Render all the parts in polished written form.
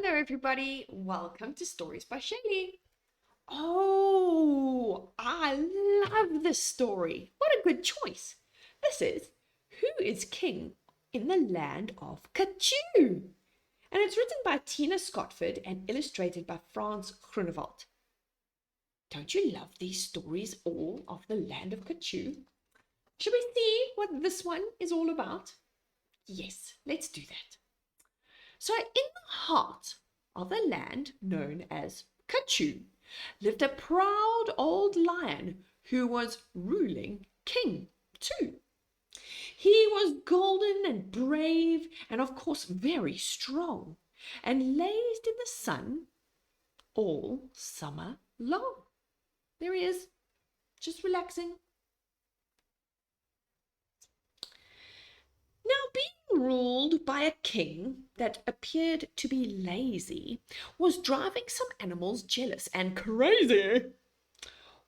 Hello, everybody. Welcome to Stories by Shaylee. Oh, I love this story. What a good choice. This is Who is King in the Land of Kachoo? And it's written by Tina Scotford and illustrated by Frans Groenewald. Don't you love these stories all of the land of Kachoo? Should we see what this one is all about? Yes, let's do that. So in the heart of the land known as Kachoo lived a proud old lion who was ruling king too. He was golden and brave and of course very strong and lazed in the sun all summer long. There he is, just relaxing. Now, being ruled by a king that appeared to be lazy was driving some animals jealous and crazy.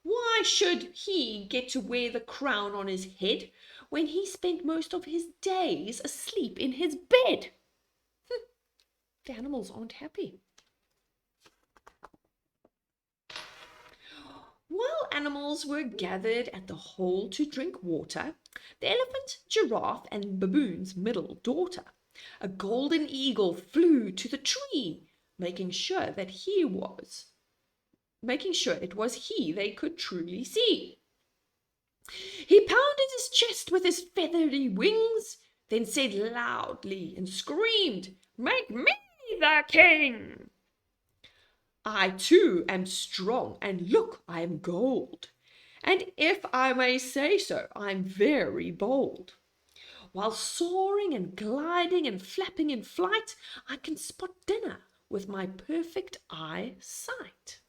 Why should he get to wear the crown on his head when he spent most of his days asleep in his bed? The animals aren't happy. While animals were gathered at the hole to drink water, the elephant, giraffe, and baboon's middle daughter, a golden eagle, flew to the tree, making sure it was he they could truly see. He pounded his chest with his feathery wings, then said loudly and screamed, "Make me the king!" I too am strong, and look, I am gold. And if I may say so, I'm very bold. While soaring and gliding and flapping in flight, I can spot dinner with my perfect eyesight.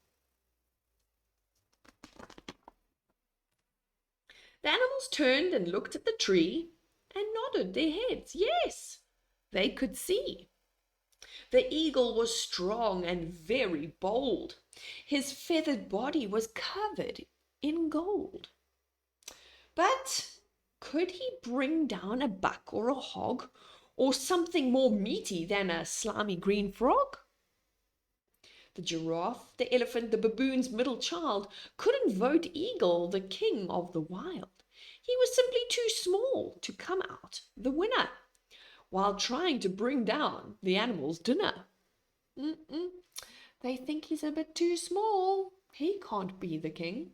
The animals turned and looked at the tree and nodded their heads. Yes, they could see. The eagle was strong and very bold. His feathered body was covered in gold. But could he bring down a buck or a hog or something more meaty than a slimy green frog? The giraffe, the elephant, the baboon's middle child couldn't vote eagle the king of the wild. He was simply too small to come out the winner while trying to bring down the animal's dinner. They think he's a bit too small. He can't be the king.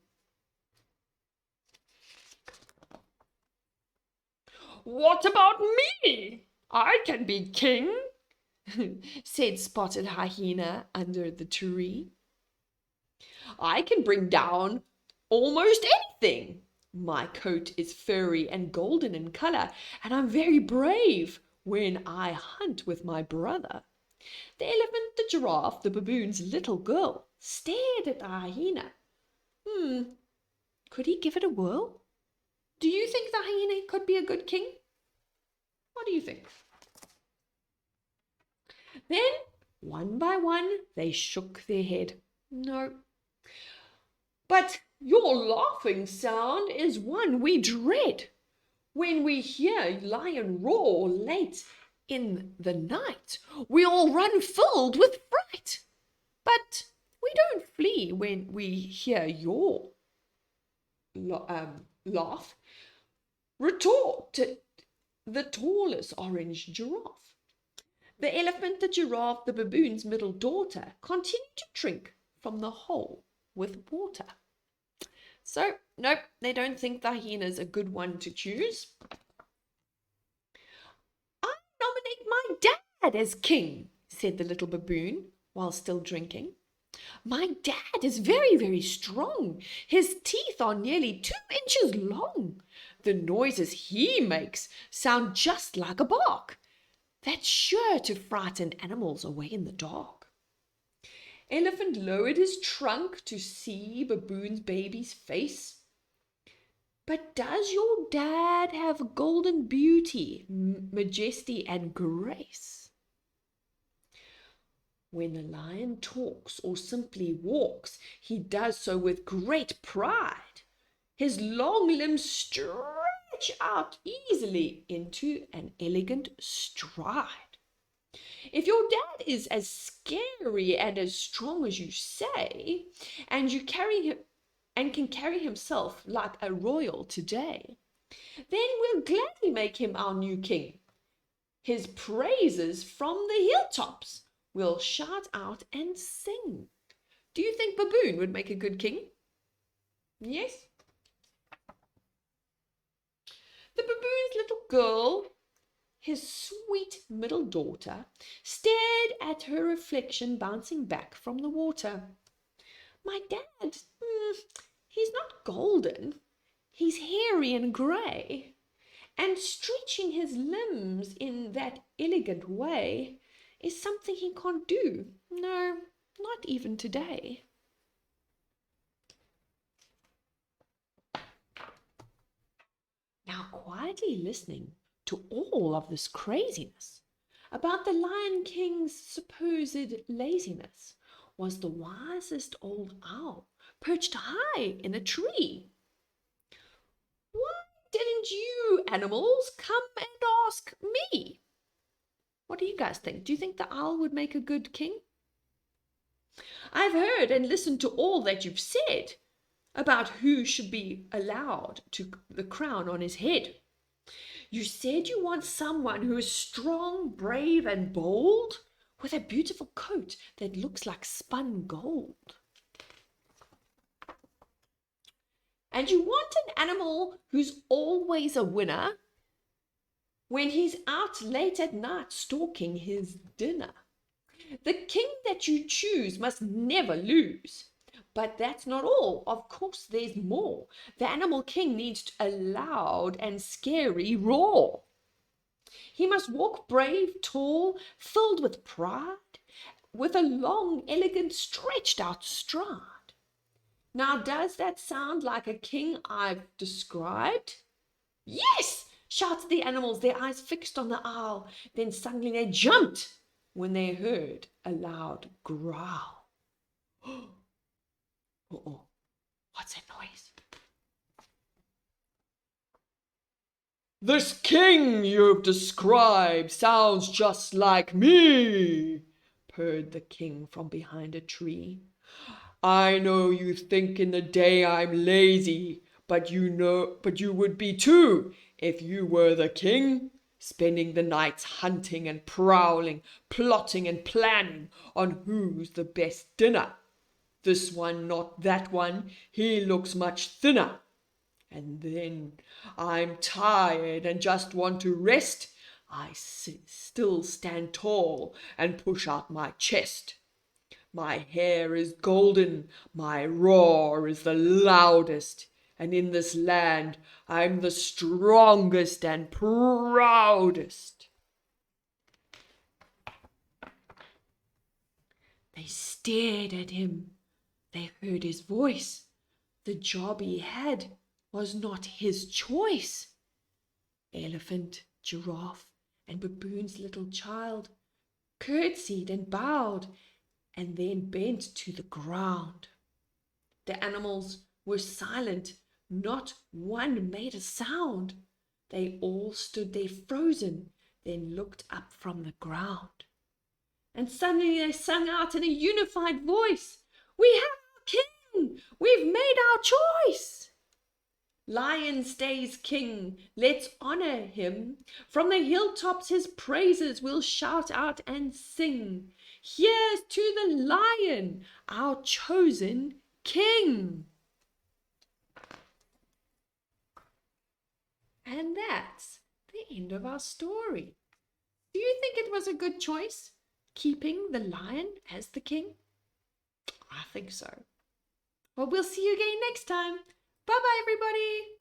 What about me? I can be king, said Spotted Hyena under the tree. I can bring down almost anything. My coat is furry and golden in color, and I'm very brave when I hunt with my brother. The elephant, the giraffe, the baboon's little girl stared at the hyena. Could he give it a whirl? Do you think the hyena could be a good king? What do you think? Then, one by one, they shook their head. No. But your laughing sound is one we dread. When we hear lion roar late in the night, we all run filled with fright. But we don't flee when we hear your laugh, retorted the tallest orange giraffe. The elephant, the giraffe, the baboon's middle daughter continued to drink from the hole with water. So, nope, they don't think the hyena's a good one to choose. I nominate my dad as king, said the little baboon while still drinking. My dad is very, very strong. His teeth are nearly 2 inches long. The noises he makes sound just like a bark. That's sure to frighten animals away in the dark. Elephant lowered his trunk to see baboon's baby's face. But does your dad have golden beauty, majesty, and grace? When a lion talks or simply walks, he does so with great pride. His long limbs stretch out easily into an elegant stride. If your dad is as scary and as strong as you say, and you carry him and can carry himself like a royal today, then we'll gladly make him our new king. His praises from the hilltops we'll shout out and sing. Do you think Baboon would make a good king? Yes? The baboon's little girl, his sweet middle daughter, stared at her reflection bouncing back from the water. My dad, he's not golden. He's hairy and grey, and stretching his limbs in that elegant way is something he can't do. No, not even today. Now, quietly listening to all of this craziness about the Lion King's supposed laziness was the wisest old owl perched high in a tree. Why didn't you animals come and ask me? What do you guys think? Do you think the owl would make a good king? I've heard and listened to all that you've said about who should be allowed to the crown on his head. You said you want someone who is strong, brave, and bold, with a beautiful coat that looks like spun gold. And you want an animal who's always a winner when he's out late at night stalking his dinner. The king that you choose must never lose. But that's not all. Of course, there's more. The animal king needs a loud and scary roar. He must walk brave, tall, filled with pride, with a long, elegant, stretched out stride. Now, does that sound like a king I've described? Yes, shouted the animals, their eyes fixed on the owl. Then suddenly they jumped when they heard a loud growl. Uh-oh, what's that noise? This king you've described sounds just like me, purred the king from behind a tree. I know you think in the day I'm lazy, but you would be too if you were the king, spending the nights hunting and prowling, plotting and planning on who's the best dinner. This one, not that one, he looks much thinner. And then I'm tired and just want to rest. I still stand tall and push out my chest. My hair is golden, my roar is the loudest, and in this land I'm the strongest and proudest. They stared at him. They heard his voice. The job he had was not his choice. Elephant, giraffe, and baboon's little child curtsied and bowed and then bent to the ground. The animals were silent. Not one made a sound. They all stood there frozen, then looked up from the ground. And suddenly they sung out in a unified voice, "We have our king! We've made our choice! Lion stays king, let's honor him. From the hilltops his praises we'll shout out and sing. Here's to the lion, our chosen king." And that's the end of our story. Do you think it was a good choice, keeping the lion as the king? I think so. Well, we'll see you again next time. Bye-bye, everybody.